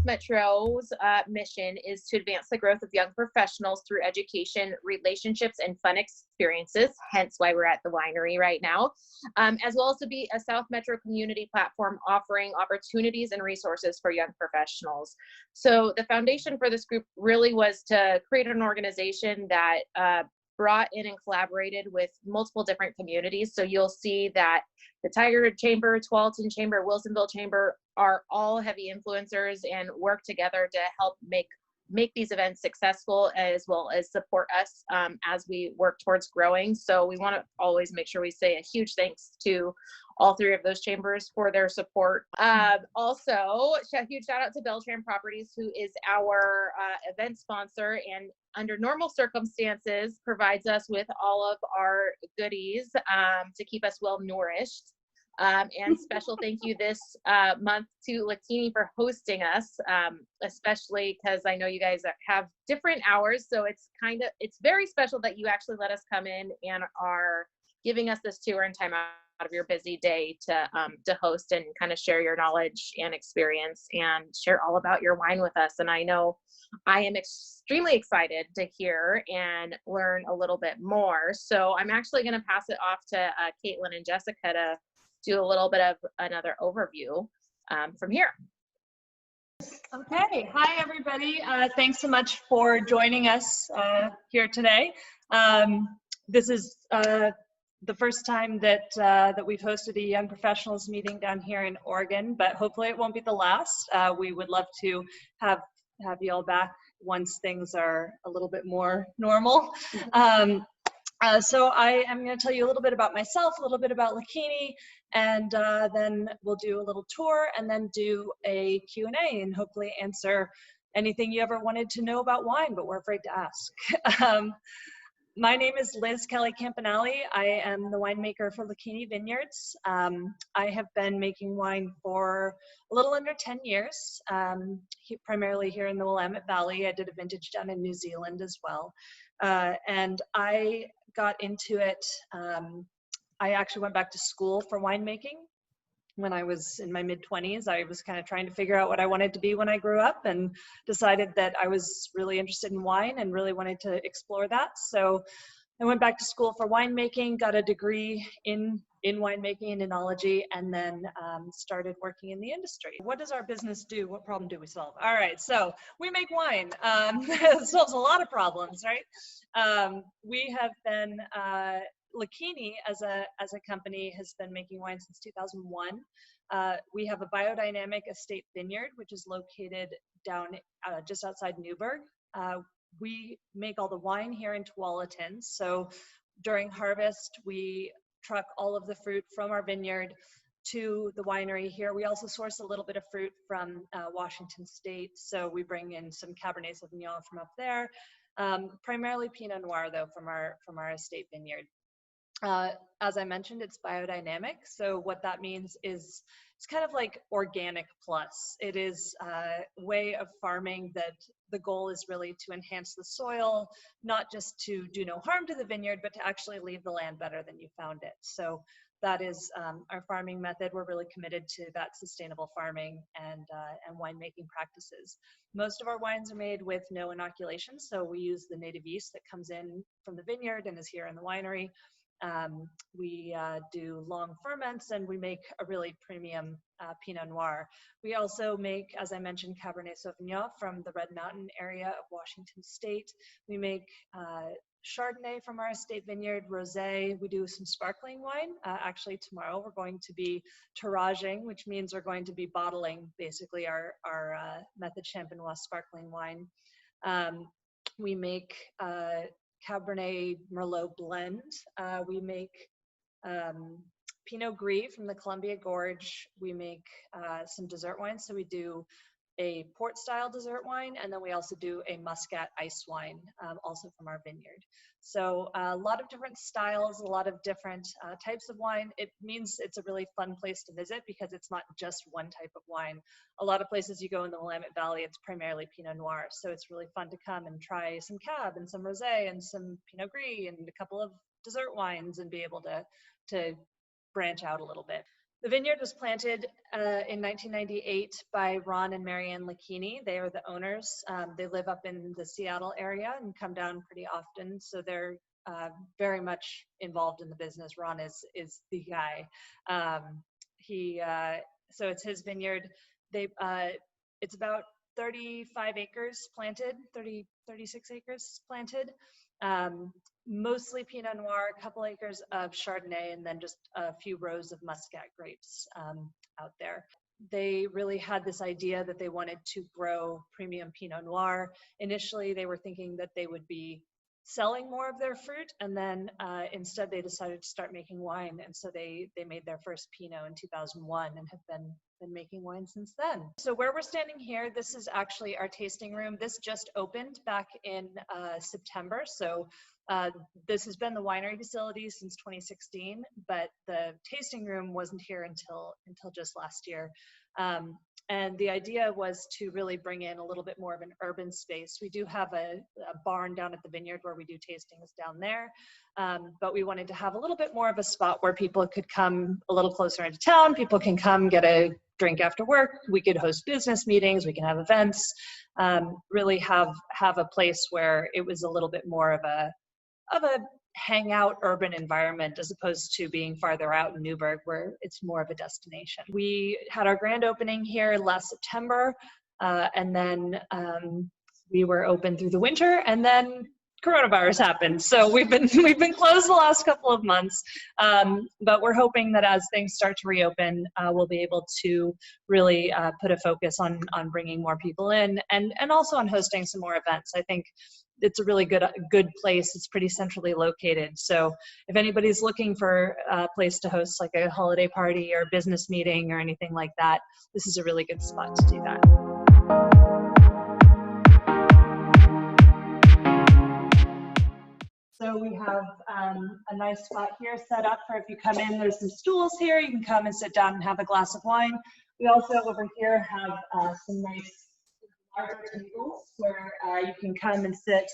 Metro's mission is to advance the growth of young professionals through education, relationships, and fun experiences, hence why we're at the winery right now, as well as to be a South Metro community platform offering opportunities and resources for young professionals. So the foundation for this group really was to create an organization that brought in and collaborated with multiple different communities. So you'll see that the Tiger Chamber, Tualatin Chamber, Wilsonville Chamber are all heavy influencers and work together to help make these events successful, as well as support us as we work towards growing. So we want to always make sure we say a huge thanks to all three of those chambers for their support. Also, a huge shout out to Beltran Properties, who is our event sponsor, and under normal circumstances provides us with all of our goodies to keep us well nourished. And special thank you this month to Lachini for hosting us, especially because I know you guys have different hours. So it's very special that you actually let us come in and are giving us this tour and time out of your busy day to host and kind of share your knowledge and experience and share all about your wine with us. And I know I am extremely excited to hear and learn a little bit more. So I'm actually going to pass it off to Caitlin and Jessica to do a little bit of another overview from here. Okay, hi everybody. Thanks so much for joining us here today. This is the first time that we've hosted a young professionals meeting down here in Oregon, but hopefully it won't be the last. We would love to have you all back once things are a little bit more normal. So I am going to tell you a little bit about myself, a little bit about Lachini, and then we'll do a little tour and then do a Q&A and hopefully answer anything you ever wanted to know about wine, but we're afraid to ask. My name is Liz Kelly Campanelli. I am the winemaker for Lachini Vineyards. I have been making wine for a little under 10 years, primarily here in the Willamette Valley. I did a vintage down in New Zealand as well. And I got into it, I actually went back to school for winemaking. When I was in my mid-20s, I was kind of trying to figure out what I wanted to be when I grew up, and decided that I was really interested in wine and really wanted to explore that. So I went back to school for winemaking, got a degree in winemaking and enology, and then started working in the industry. What does our business do? What problem do we solve? All right, so we make wine. It solves a lot of problems, right? We have been, Lachini as a company has been making wine since 2001. We have a biodynamic estate vineyard, which is located down just outside Newburgh. We make all the wine here in Tualatin. So during harvest, we truck all of the fruit from our vineyard to the winery here. We also source a little bit of fruit from Washington State. So we bring in some Cabernet Sauvignon from up there. Primarily Pinot Noir though from our estate vineyard. As I mentioned, it's biodynamic. So what that means is it's kind of like organic plus. It is a way of farming that the goal is really to enhance the soil, not just to do no harm to the vineyard, but to actually leave the land better than you found it. So that is our farming method. We're really committed to that sustainable farming and winemaking practices. Most of our wines are made with no inoculation. So we use the native yeast that comes in from the vineyard and is here in the winery. We do long ferments, and we make a really premium Pinot Noir. We also make, as I mentioned, Cabernet Sauvignon from the Red Mountain area of Washington State. We make Chardonnay from our estate vineyard, Rosé. We do some sparkling wine. Actually, tomorrow we're going to be tiraging, which means we're going to be bottling basically our Method Champenois sparkling wine. We make Cabernet Merlot blend. We make Pinot Gris from the Columbia Gorge. We make some dessert wines. So we do a port style dessert wine, and then we also do a Muscat ice wine, also from our vineyard. So a lot of different styles, a lot of different types of wine. It means it's a really fun place to visit because it's not just one type of wine. A lot of places you go in the Willamette Valley, it's primarily Pinot Noir. So it's really fun to come and try some Cab and some Rosé and some Pinot Gris and a couple of dessert wines and be able to branch out a little bit. The vineyard was planted in 1998 by Ron and Marianne Lachini. They are the owners. They live up in the Seattle area and come down pretty often, so they're very much involved in the business. Ron is the guy. So it's his vineyard. It's about 35 acres planted, 36 acres planted. Mostly Pinot Noir, a couple acres of Chardonnay, and then just a few rows of Muscat grapes out there. They really had this idea that they wanted to grow premium Pinot Noir. Initially, they were thinking that they would be selling more of their fruit, and then instead they decided to start making wine, and so they made their first Pinot in 2001 and have been making wine since then. So where we're standing here, this is actually our tasting room. This just opened back in September, so this has been the winery facility since 2016, but the tasting room wasn't here until just last year. And the idea was to really bring in a little bit more of an urban space. We do have a barn down at the vineyard where we do tastings down there, but we wanted to have a little bit more of a spot where people could come a little closer into town. People can come get a drink after work. We could host business meetings. We can have events. Really have a place where it was a little bit more of a hangout urban environment as opposed to being farther out in Newburgh where it's more of a destination. We had our grand opening here last September, and then we were open through the winter, and then coronavirus happened. So we've been closed the last couple of months, but we're hoping that as things start to reopen, we'll be able to really put a focus on bringing more people in and also on hosting some more events. I think it's a really good place. It's pretty centrally located. So if anybody's looking for a place to host like a holiday party or business meeting or anything like that, this is a really good spot to do that. So we have a nice spot here set up for if you come in, there's some stools here. You can come and sit down and have a glass of wine. We also over here have some nice larger tables where you can come and sit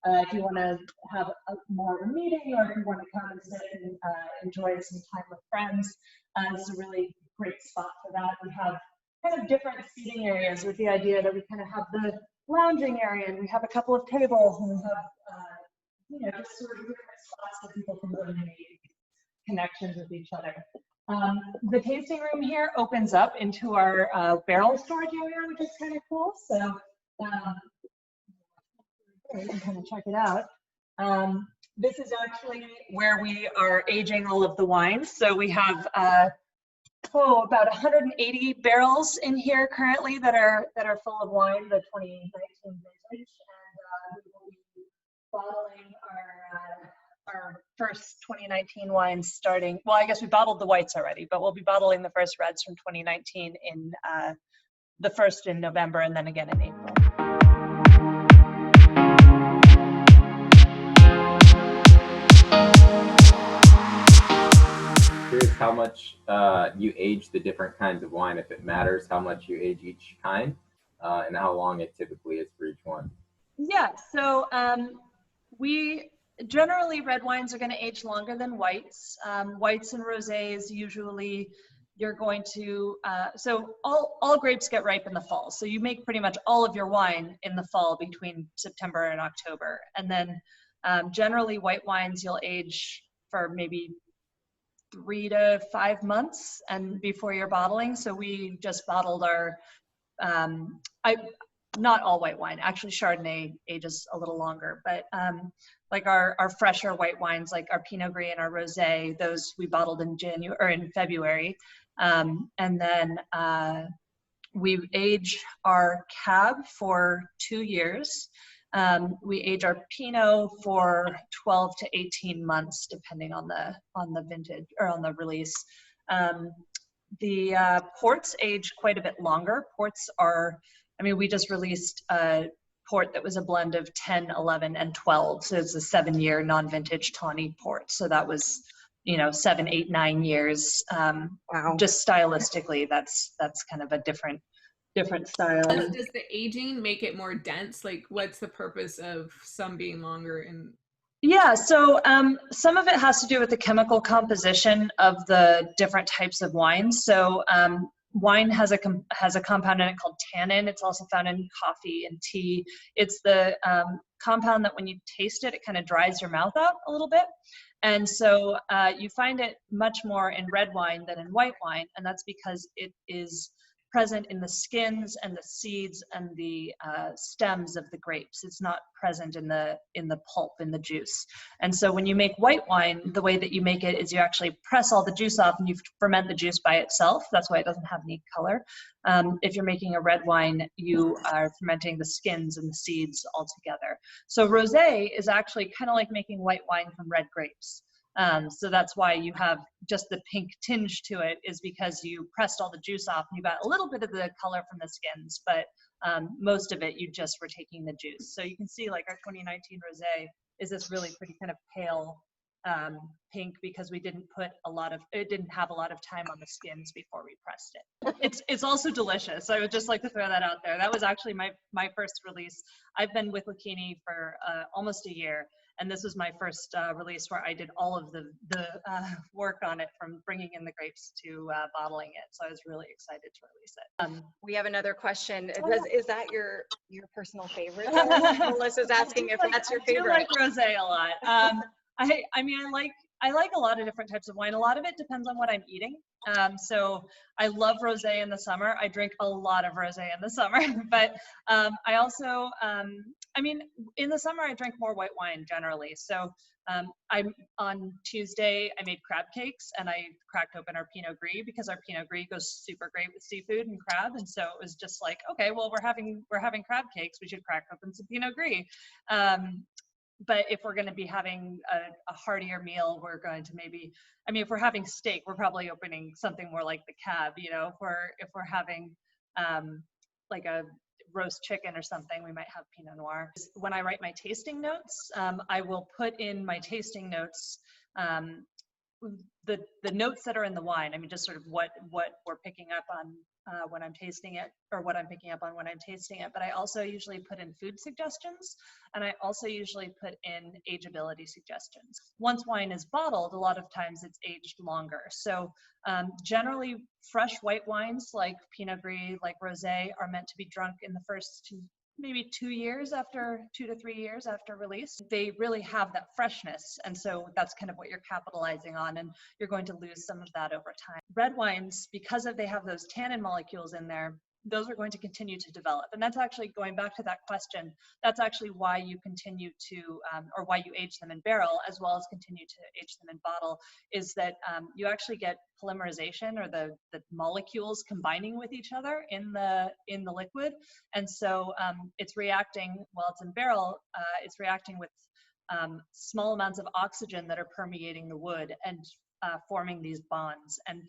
if you want to have more of a meeting, or if you want to come and sit and enjoy some time with friends. This is a really great spot for that. We have kind of different seating areas with the idea that we kind of have the lounging area, and we have a couple of tables, and we have just sort of different spots that people can really make connections with each other. The tasting room here opens up into our barrel storage area, which is kind of cool. So you can kind of check it out. This is actually where we are aging all of the wines. So we have about 180 barrels in here currently that are full of wine, the 2019 vintage, and we will be bottling our first 2019 wines starting, well, I guess we bottled the whites already, but we'll be bottling the first reds from 2019 in the first in November and then again in April. Curious how much you age the different kinds of wine, if it matters how much you age each kind, and how long it typically is for each one. Yeah, so generally red wines are going to age longer than whites. Whites and rosés usually you're going to, so all grapes get ripe in the fall. So you make pretty much all of your wine in the fall between September and October. And then generally white wines you'll age for maybe 3 to 5 months and before you're bottling. So we just bottled our, not all white wine, actually Chardonnay ages a little longer, but like our fresher white wines, like our Pinot Gris and our Rosé, those we bottled in February. And then we age our Cab for 2 years. We age our Pinot for 12 to 18 months, depending on the vintage or on the release. The ports age quite a bit longer. Ports are, I mean, we just released a port that was a blend of 10, 11, and 12. So it's a 7-year non-vintage tawny port. So that was, 7, 8, 9 years. Wow. Just stylistically, that's kind of a different style. Does the aging make it more dense? Like, what's the purpose of some being longer and Yeah, so some of it has to do with the chemical composition of the different types of wines. So wine has a compound in it called tannin. It's also found in coffee and tea. It's the compound that when you taste it, it kind of dries your mouth out a little bit. And so you find it much more in red wine than in white wine, and that's because it is present in the skins and the seeds and the stems of the grapes. It's not present in the pulp, in the juice. And so when you make white wine, the way that you make it is you actually press all the juice off and you ferment the juice by itself. That's why it doesn't have any color. If you're making a red wine, you are fermenting the skins and the seeds all together. So rosé is actually kind of like making white wine from red grapes. So that's why you have just the pink tinge to it, is because you pressed all the juice off and you got a little bit of the color from the skins, but most of it you just were taking the juice. So you can see like our 2019 rosé is this really pretty kind of pale pink, because we didn't put it didn't have a lot of time on the skins before we pressed it. It's also delicious. So I would just like to throw that out there. That was actually my first release. I've been with Lachini for almost a year. And this was my first release where I did all of the work on it, from bringing in the grapes to bottling it. So I was really excited to release it. We have another question. Is that your personal favorite? Melissa's asking if that's your favorite. I do like rosé a lot. I mean, I like a lot of different types of wine. A lot of it depends on what I'm eating. So I love rosé in the summer. I drink a lot of rosé in the summer, but I also, I mean, in the summer I drink more white wine generally. So on Tuesday I made crab cakes and I cracked open our Pinot Gris, because our Pinot Gris goes super great with seafood and crab. And so it was just like, okay, well, we're having crab cakes, we should crack open some Pinot Gris. But if we're going to be having a heartier meal, we're going to maybe, I mean, if we're having steak, we're probably opening something more like the cab, you know. If we're having like a roast chicken or something, we might have Pinot Noir. When I write my tasting notes, I will put in my tasting notes the notes that are in the wine. I mean, just sort of what we're picking up on when I'm tasting it, or what I'm picking up on when I'm tasting it. But I also usually put in food suggestions, and I also usually put in ageability suggestions. Once wine is bottled, a lot of times it's aged longer. So generally fresh white wines like Pinot Gris, like rosé, are meant to be drunk in the first maybe 2 years after, 2 to 3 years after release. They really have that freshness. And so that's kind of what you're capitalizing on, and you're going to lose some of that over time. Red wines, because they have those tannin molecules in there, those are going to continue to develop. And that's actually, going back to that question, that's actually why you continue to, or why you age them in barrel as well as continue to age them in bottle, is that you actually get polymerization, or the molecules combining with each other in the liquid. And so it's reacting, while it's in barrel, it's reacting with small amounts of oxygen that are permeating the wood and forming these bonds. And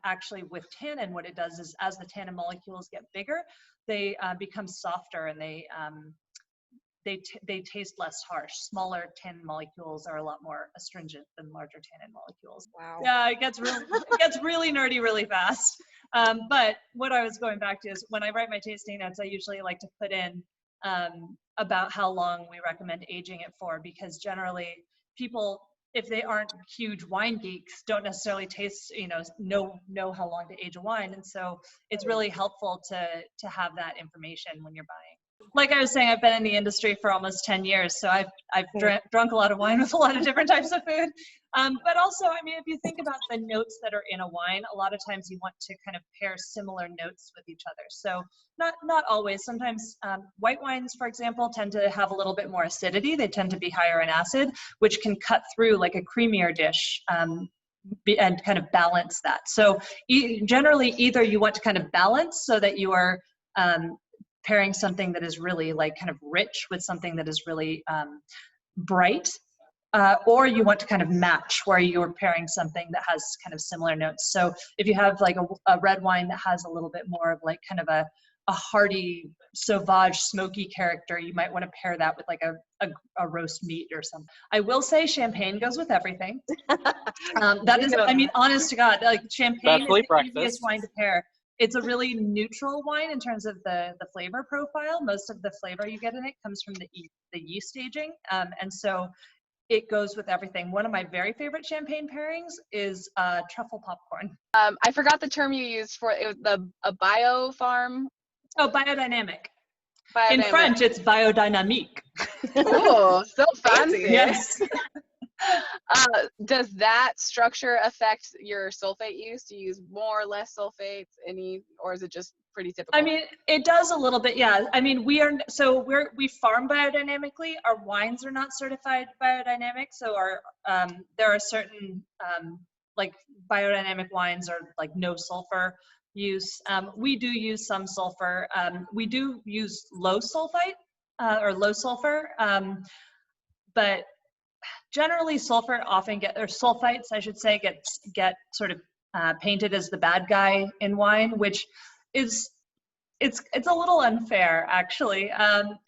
actually with tannin, what it does is, as the tannin molecules get bigger, they become softer, and they taste less harsh. Smaller tannin molecules are a lot more astringent than larger tannin molecules. Wow. Yeah, it gets really nerdy really fast. But what I was going back to is, when I write my tasting notes, I usually like to put in about how long we recommend aging it for, because generally people, if they aren't huge wine geeks, don't necessarily know how long to age a wine. And so it's really helpful to have that information when you're buying. Like I was saying, I've been in the industry for almost 10 years, so I've drunk a lot of wine with a lot of different types of food. But also, I mean, if you think about the notes that are in a wine, a lot of times you want to kind of pair similar notes with each other. So not always. Sometimes white wines, for example, tend to have a little bit more acidity. They tend to be higher in acid, which can cut through like a creamier dish and kind of balance that. So generally, either you want to kind of balance so that you are pairing something that is really like kind of rich with something that is really bright, or you want to kind of match, where you're pairing something that has kind of similar notes. So if you have like a red wine that has a little bit more of like kind of a hearty, sauvage, smoky character, you might want to pair that with like a roast meat or something. I will say champagne goes with everything. That is, I mean, honest to God, like champagne is the easiest wine to pair. It's a really neutral wine in terms of the flavor profile. Most of the flavor you get in it comes from the yeast aging. And so it goes with everything. One of my very favorite champagne pairings is truffle popcorn. I forgot the term you used for it. Was a bio farm. Oh, biodynamic. In Biodynamic. French, it's biodynamique. Oh, so fancy. Yes. Does that structure affect your sulfate use? Do you use more or less sulfates? Or is it just pretty typical? I mean, it does a little bit, yeah. I mean, we farm biodynamically. Our wines are not certified biodynamic, so there are certain like biodynamic wines are like no sulfur use. We do use some sulfur. We do use low sulfite or low sulfur, but generally sulfites, I should say, get sort of painted as the bad guy in wine, which is it's a little unfair, actually.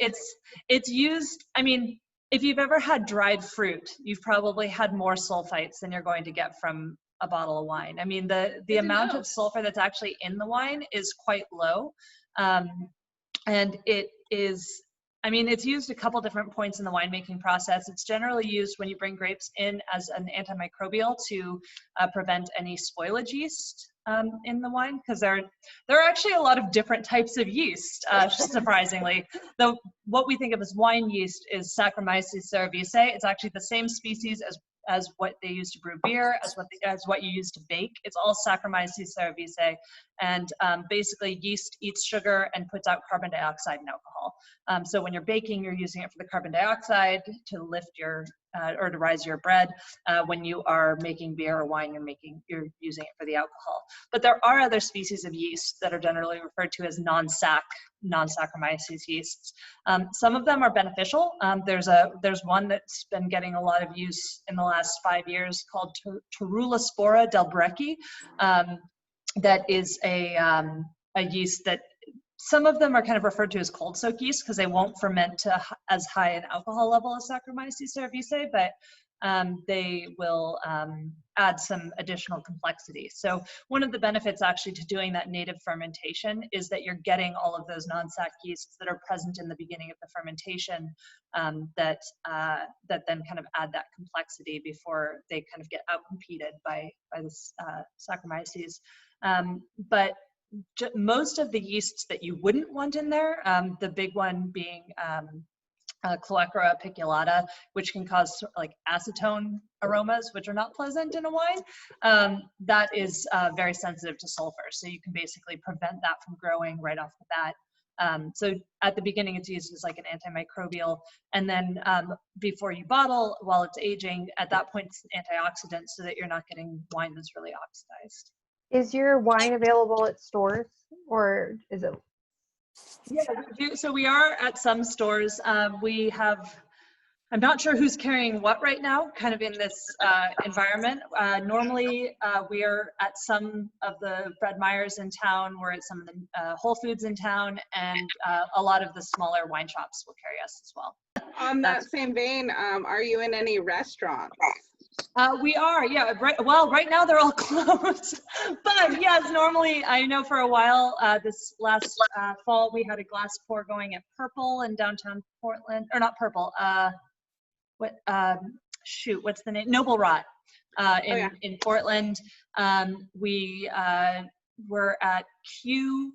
It's used. I mean, if you've ever had dried fruit, you've probably had more sulfites than you're going to get from a bottle of wine. I mean, the amount of sulfur that's actually in the wine is quite low, and it is. I mean, it's used a couple different points in the winemaking process. It's generally used when you bring grapes in as an antimicrobial to prevent any spoilage yeast in the wine, because there are actually a lot of different types of yeast, surprisingly. Though what we think of as wine yeast is Saccharomyces cerevisiae. It's actually the same species as what they use to brew beer, as what you use to bake. It's all Saccharomyces cerevisiae, and basically yeast eats sugar and puts out carbon dioxide and alcohol. So when you're baking, you're using it for the carbon dioxide to lift or to rise your bread. When you are making beer or wine, you're using it for the alcohol. But there are other species of yeast that are generally referred to as non-Saccharomyces yeasts. Some of them are beneficial. There's one that's been getting a lot of use in the last 5 years called Torulaspora delbrecki. That is a yeast that some of them are kind of referred to as cold soak yeast because they won't ferment to as high an alcohol level as Saccharomyces cerevisiae, but they will add some additional complexity. So one of the benefits actually to doing that native fermentation is that you're getting all of those non-sac yeasts that are present in the beginning of the fermentation that then kind of add that complexity before they kind of get outcompeted by the Saccharomyces. But most of the yeasts that you wouldn't want in there, the big one being Cloacra apiculata, which can cause like acetone aromas, which are not pleasant in a wine, that is very sensitive to sulfur. So you can basically prevent that from growing right off the bat. So at the beginning, it's used as like an antimicrobial, and then before you bottle, while it's aging, at that point it's an antioxidant, so that you're not getting wine that's really oxidized. Is your wine available at stores, or is it? Yeah, we do. So we are at some stores. We have, I'm not sure who's carrying what right now, kind of in this environment. Normally, we are at some of the Fred Meyers in town. We're at some of the Whole Foods in town, and a lot of the smaller wine shops will carry us as well. On that same vein, are you in any restaurants? We are, yeah. Right now they're all closed. But yes, normally, I know for a while, this last fall, we had a glass pour going at Purple in downtown Portland, or not Purple, what's the name? Noble Rot in Portland. We were at Q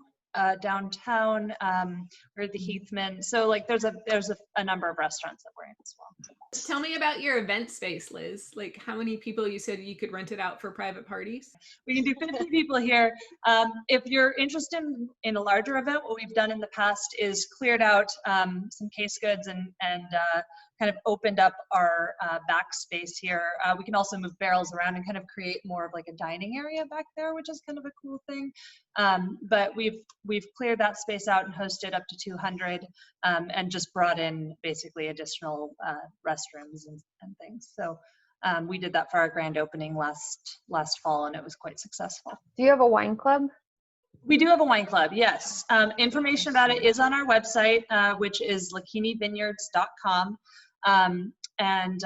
downtown, or the Heathman. So like there's a number of restaurants that we're in as well. Tell me about your event space, Liz. Like how many people you said you could rent it out for private parties? We can do 50 people here. If you're interested in a larger event, what we've done in the past is cleared out some case goods and kind of opened up our back space here. We can also move barrels around and kind of create more of like a dining area back there, which is kind of a cool thing. But we've cleared that space out and hosted up to 200 and just brought in basically additional restrooms and things. So we did that for our grand opening last fall, and it was quite successful. Do you have a wine club? We do have a wine club, yes. Information about it is on our website, which is lachinivineyards.com. And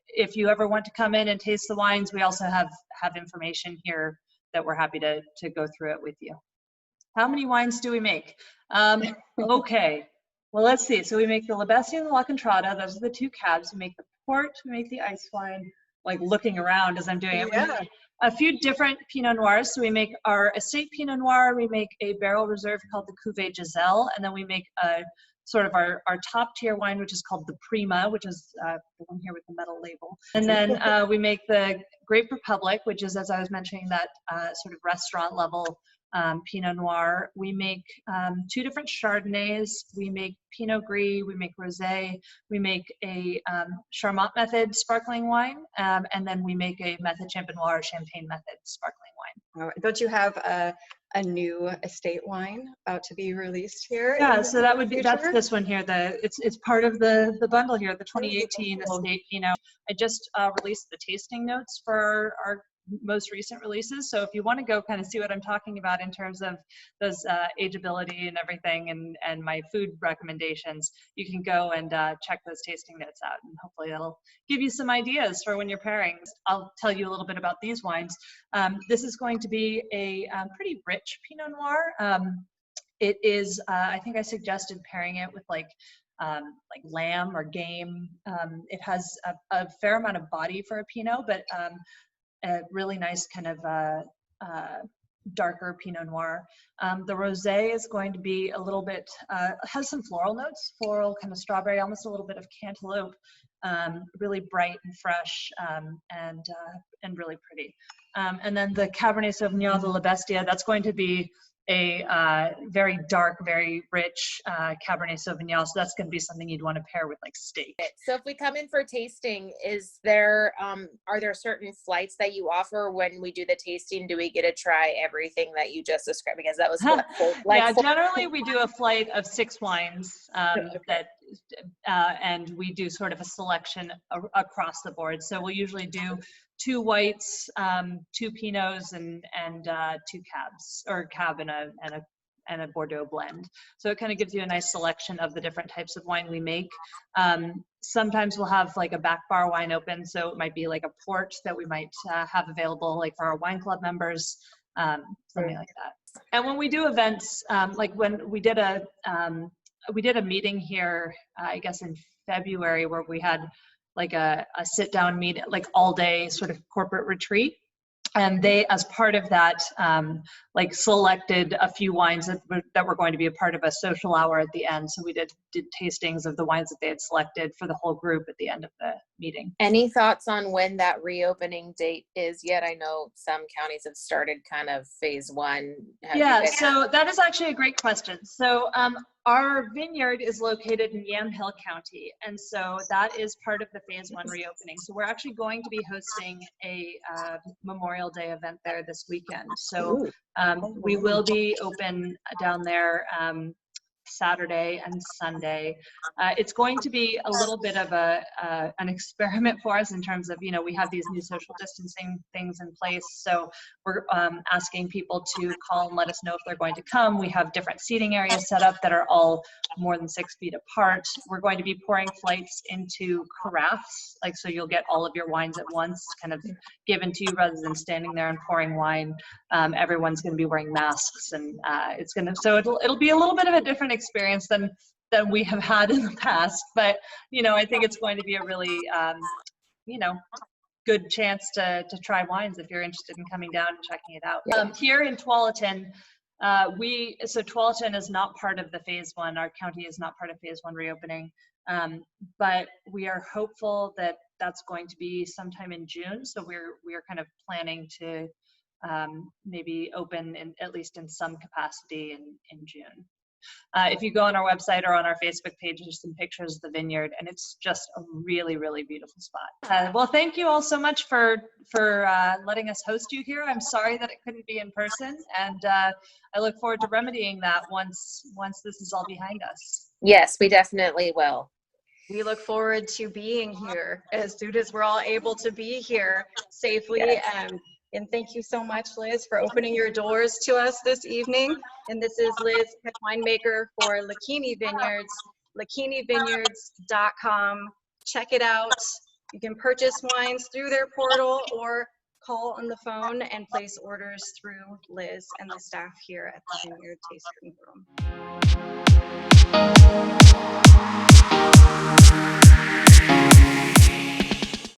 if you ever want to come in and taste the wines, we also have information here that we're happy to go through it with you. How many wines do we make? Okay, well, let's see. So we make the Lebessi and the La Contrada. Those are the two cabs. We make the port, we make the ice wine, like looking around as I'm doing it. Yeah. We make a few different Pinot Noirs. So we make our estate Pinot Noir, we make a barrel reserve called the Cuvée Giselle, and then we make a sort of our top tier wine, which is called the Prima, which is the one here with the metal label. And then we make the Grape Republic, which is, as I was mentioning, that sort of restaurant level Pinot Noir. We make 2 different Chardonnays. We make Pinot Gris, we make Rosé, we make a Charmat method sparkling wine, and then we make a Method Champenois or Champagne method sparkling wine. Don't you have a new estate wine about to be released here? Yeah, so that would be, that's this one here. It's part of the bundle here, the 2018 estate Pinot. I just released the tasting notes for our most recent releases. So if you want to go kind of see what I'm talking about in terms of those ageability and everything and my food recommendations, you can go and check those tasting notes out, and hopefully that'll give you some ideas for when you're pairing. I'll tell you a little bit about these wines. This is going to be a pretty rich Pinot Noir. It is, I think I suggested pairing it with like lamb or game. It has a fair amount of body for a Pinot, but a really nice kind of darker Pinot Noir. The Rosé is going to be a little bit, has some floral notes, floral kind of strawberry, almost a little bit of cantaloupe, really bright and fresh, and really pretty. And then the Cabernet Sauvignon de la Bestia, that's going to be a very dark, very rich Cabernet Sauvignon. So that's going to be something you'd want to pair with like steak. So if we come in for tasting, is there, are there certain flights that you offer when we do the tasting? Do we get to try everything that you just described? Because that was yeah, generally we do a flight of 6 wines and we do sort of a selection across the board. So we'll usually do 2 whites, 2 Pinots, and 2 Cabs, or Cab and a Bordeaux blend. So it kind of gives you a nice selection of the different types of wine we make. Sometimes we'll have like a back bar wine open, so it might be like a port that we might have available, like for our wine club members, something like that. And when we do events, like when we did a meeting here, I guess in February, where we had like a sit down meet, like all day sort of corporate retreat. And they, as part of that, like selected a few wines that were going to be a part of a social hour at the end. So we did tastings of the wines that they had selected for the whole group at the end of the meeting. Any thoughts on when that reopening date is yet? I know some counties have started kind of phase 1. Yeah, so that is actually a great question. So our vineyard is located in Yamhill County, and so that is part of the phase 1 reopening. So we're actually going to be hosting a Memorial Day event there this weekend. So we will be open down there Saturday and Sunday. It's going to be a little bit of an experiment for us in terms of, you know, we have these new social distancing things in place. So we're asking people to call and let us know if they're going to come. We have different seating areas set up that are all more than 6 feet apart. We're going to be pouring flights into carafes, like, so you'll get all of your wines at once kind of given to you rather than standing there and pouring wine. Everyone's going to be wearing masks, and it's going to, so it'll be a little bit of a different experience than we have had in the past, but you know, I think it's going to be a really you know, good chance to try wines if you're interested in coming down and checking it out. Here in Tualatin, so Tualatin is not part of the phase 1. Our county is not part of phase 1 reopening, but we are hopeful that that's going to be sometime in June. So we're kind of planning to maybe open at least in some capacity in June. If you go on our website or on our Facebook page, there's some pictures of the vineyard, and it's just a really, really beautiful spot. Well, thank you all so much for letting us host you here. I'm sorry that it couldn't be in person, and I look forward to remedying that once this is all behind us. Yes, we definitely will. We look forward to being here as soon as we're all able to be here safely. Yes. And thank you so much, Liz, for opening your doors to us this evening. And this is Liz, head winemaker for Lachini Vineyards, lachinivineyards.com. Check it out. You can purchase wines through their portal or call on the phone and place orders through Liz and the staff here at the Vineyard Tasting Room.